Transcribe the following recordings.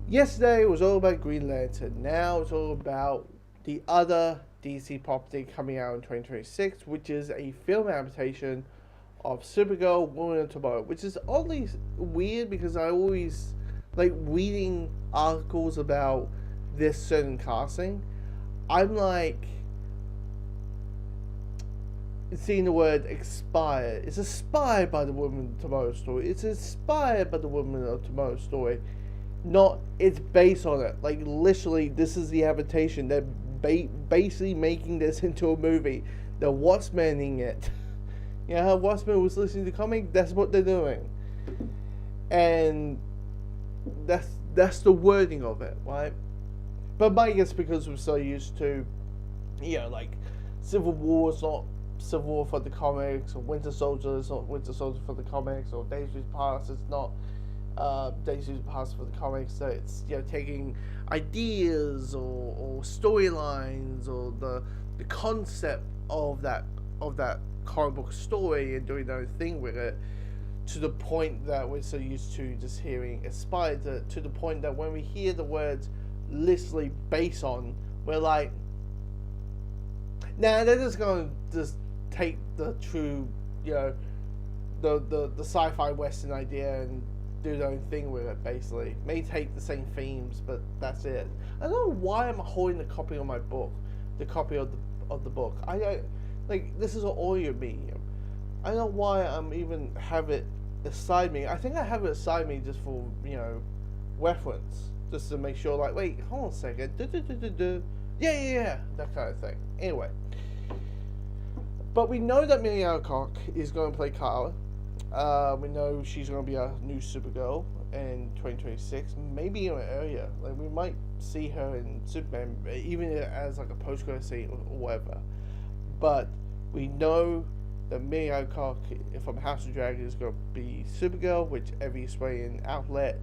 Yesterday it was all about Green Lantern. Now it's all about the other DC property coming out in 2026, which is a film adaptation of Supergirl, Woman of Tomorrow, which is oddly weird because I always like reading articles about this certain casting. I'm like seeing the word "expire." It's inspired by the Woman of Tomorrow story. It's inspired by the Woman of Tomorrow story. Not, it's based on it. Like, literally, this is the adaptation. They're basically making this into a movie. They're Watchmening it. You know how Watchmen was listening to comic? That's what they're doing. And that's the wording of it, right? But my guess, because we're so used to, like, Civil War is not Civil War for the comics, or Winter Soldier is not Winter Soldier for the comics, or Days of Past is not Days of Past for the comics. So it's taking ideas or storylines or the concept of that comic book story and doing their own thing with it, to the point that we're so used to just hearing aspired to the point that when we hear the words literally based on, we're like, nah, they're just gonna just take the true, the sci-fi western idea and do their own thing with it. Basically, may take the same themes, but that's it. I don't know why I'm holding the copy of my book, the copy of the book. I don't like, this is an audio medium. I don't know why I'm even have it beside me. I think I have it beside me just for reference, just to make sure. Like, wait, hold on a second. Yeah, that kind of thing. Anyway, but we know that Millie Alcock is going to play Kara. We know she's going to be a new Supergirl in 2026, maybe even earlier. Like, we might see her in Superman, even as like a post-credit scene or whatever. But we know that Millie Alcock from House of Dragon is going to be Supergirl, which every Australian outlet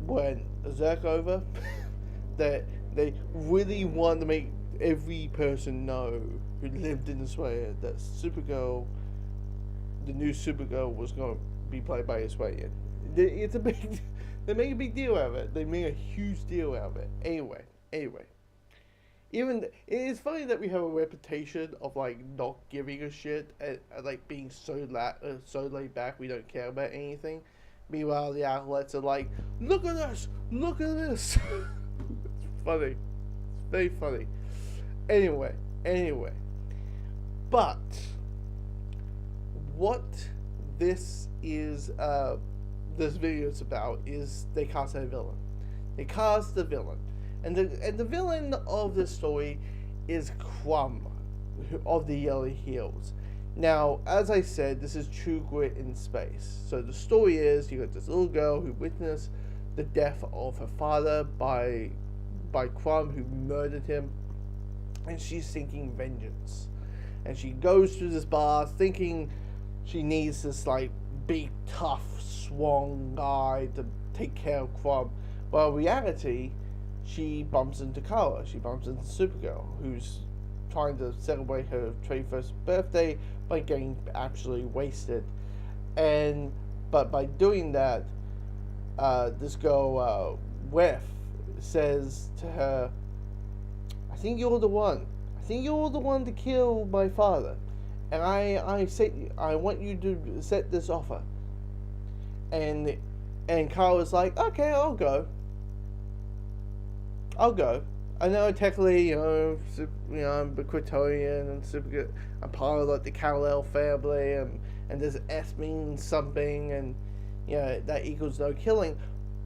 went berserk over. That they really want to make every person know who lived in Australia that Supergirl, the new Supergirl, was going to be played by Australian. It's a big, they make a big deal out of it. They make a huge deal out of it. Anyway. Even it's funny that we have a reputation of like not giving a shit and like being so laid back, we don't care about anything. Meanwhile, the outlets are like, look at this. It's funny. It's very funny. Anyway. But what this is, this video is about, is they cast a villain. And the villain of this story is Krem of the Yellow Heels. Now, as I said, this is True Grit in space. So the story is, you got this little girl who witnessed the death of her father by Krem, who murdered him, and she's seeking vengeance. And she goes to this bar thinking she needs this like big, tough, strong guy to take care of Krem. Well, in reality, she bumps into Kara. She bumps into Supergirl, who's trying to celebrate her 21st birthday by getting absolutely wasted. But by doing that, this girl, Wef, says to her, I think you're the one to kill my father. And I want you to set this offer. And Kara's like, okay, I'll go. I know technically, I'm a Kryptonian and super. I'm part of like the Kal-El family, and there's S means something, and that equals no killing.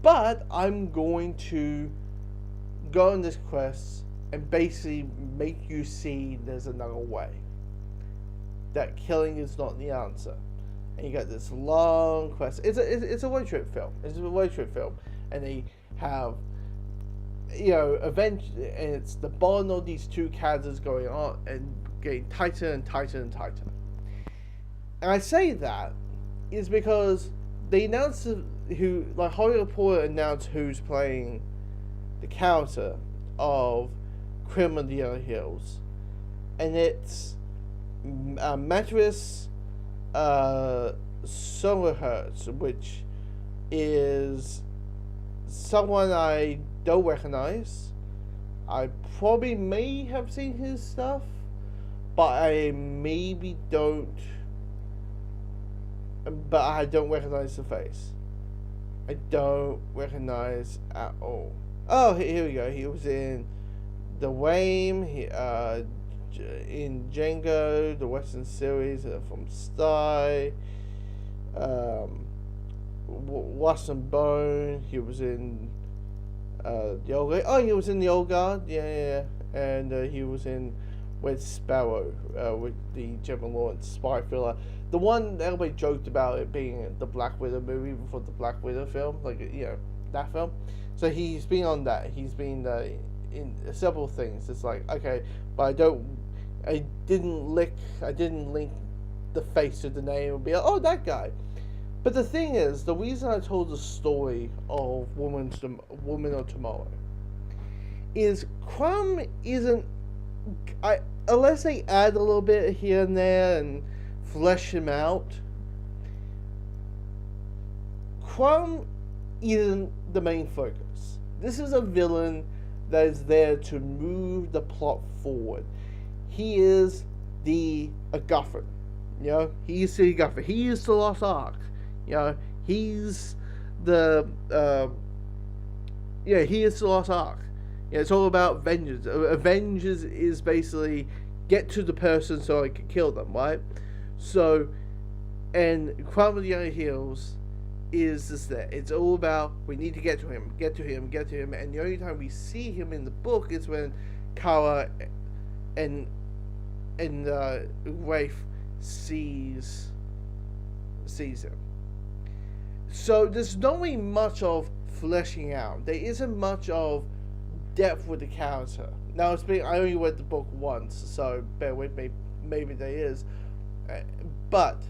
But I'm going to go on this quest and basically make you see there's another way. That killing is not the answer. And you got this long quest. It's a road trip film. And they have event, and it's the bond of these two characters going on and getting tighter and tighter and tighter. And I say that is because they announced Hollywood Reporter announced who's playing the character of Krem of the Yellow Hills, and it's Matthias Schoenaerts, which is someone I don't recognize. I probably may have seen his stuff, but I maybe don't. But I don't recognize the face. I don't recognize at all. Oh, here we go. He was in The Wame. In Django, the Western series from Sty. Lost and Bone. He was in the Old Guard. Oh, he was in the Old Guard. Yeah. And he was in Red Sparrow with the Gemma Lawrence spy thriller. The one that everybody joked about it being the Black Widow movie before the Black Widow film, that film. So he's been on that. He's been in several things. It's like, okay, but I didn't link the face to the name and be like, oh, that guy. But the thing is, the reason I told the story of Woman of Tomorrow is Krem isn't. Unless they add a little bit here and there and flesh him out, Krem isn't the main focus. This is a villain that is there to move the plot forward. He is the MacGuffin. He's the MacGuffin. He is the Lost Ark. He's the he is the Lost Ark. It's all about vengeance. Vengeance is basically get to the person so I can kill them, right? So, and Krem of the Iron Heels is just that. It's all about we need to get to him, and the only time we see him in the book is when Kara and Rafe sees him. So there's not really much of fleshing out. There isn't much of depth with the character. Now I only read the book once, so bear with me. Maybe there is, but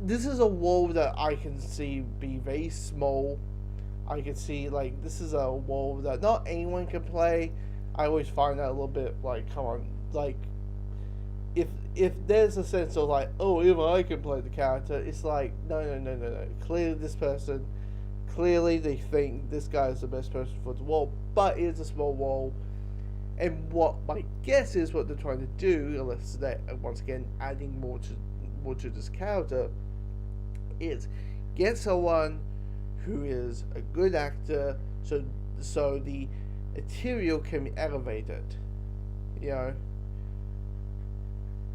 this is a world that I can see be very small. I can see this is a world that not anyone can play. I always find that a little bit come on, if there's a sense of oh, even I can play the character, it's no. Clearly they think this guy is the best person for the world, but it's a small world. And what my guess is what they're trying to do, unless they're once again adding more to this character, is get someone who is a good actor, so the material can be elevated,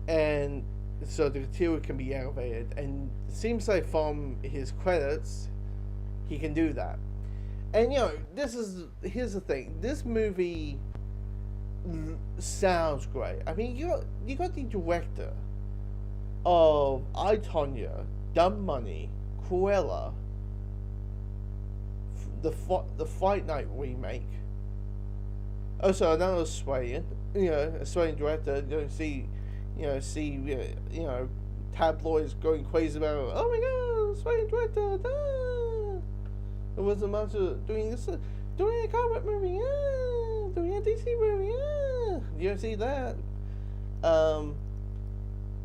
and so the material can be elevated. And it seems like from his credits, he can do that. And here's the thing. This movie sounds great. I mean, you got the director of I, Tonya, Dumb Money, Cruella, the Fight Night remake. Also, another Australian, Australian director. Tabloids going crazy about, oh my god, Australian director. There wasn't much of doing a comic movie, doing a DC movie, You don't see that.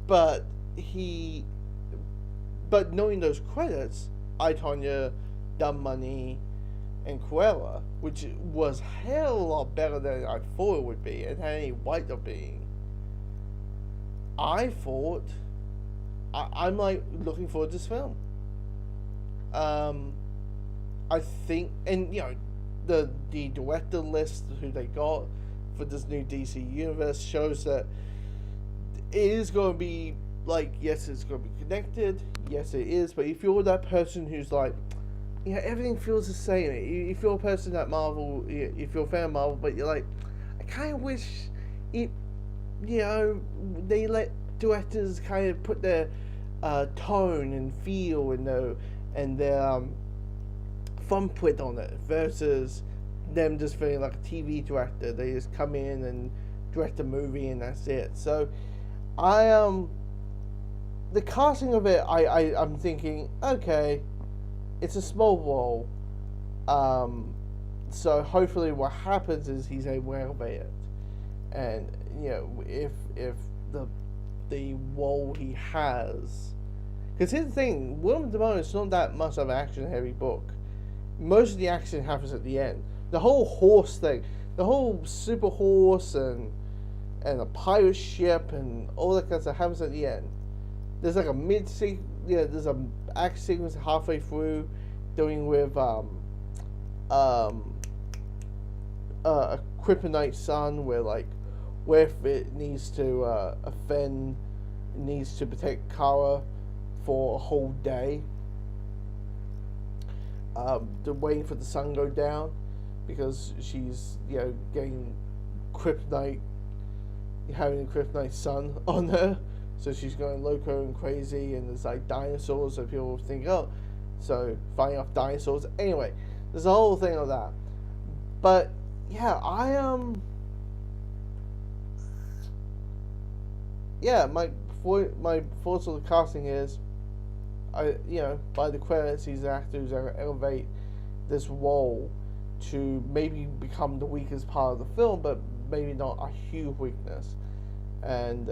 But knowing those credits, I, Tonya, Dumb Money, and Cruella, which was hell of a lot better than I thought it would be, and had any weight of being. I'm looking forward to this film. I think, and the director list who they got for this new DC universe shows that it is going to be yes, it's going to be connected. Yes, it is. But if you're that person who's everything feels the same. If you're a person at Marvel, if you're a fan of Marvel, but you're I kind of wish it. They let directors kind of put their tone and feel and their thumbprint on it versus them just feeling like a TV director. They just come in and direct a movie and that's it. So the casting of it, I'm thinking, okay, it's a small role. So hopefully what happens is he's able to elevate it. And if the role he has, because here's the thing, Woman of Tomorrow is not that much of an action heavy book. most of the action happens at the end. The whole horse thing, the whole super horse and a pirate ship and all that kind of stuff happens at the end. There's like a there's a action sequence halfway through, dealing with a kryptonite sun, where it needs to offend, needs to protect Kara for a whole day. They're waiting for the sun to go down because she's getting kryptonite, having a kryptonite sun on her, so she's going loco and crazy. And there's like dinosaurs, so people think, oh, so fighting off dinosaurs. Anyway, there's a whole thing of that. But yeah, my thoughts on the casting is, by the credits, these actors are elevate this role to maybe become the weakest part of the film, but maybe not a huge weakness. And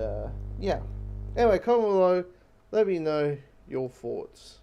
yeah. Anyway, comment below. Let me know your thoughts.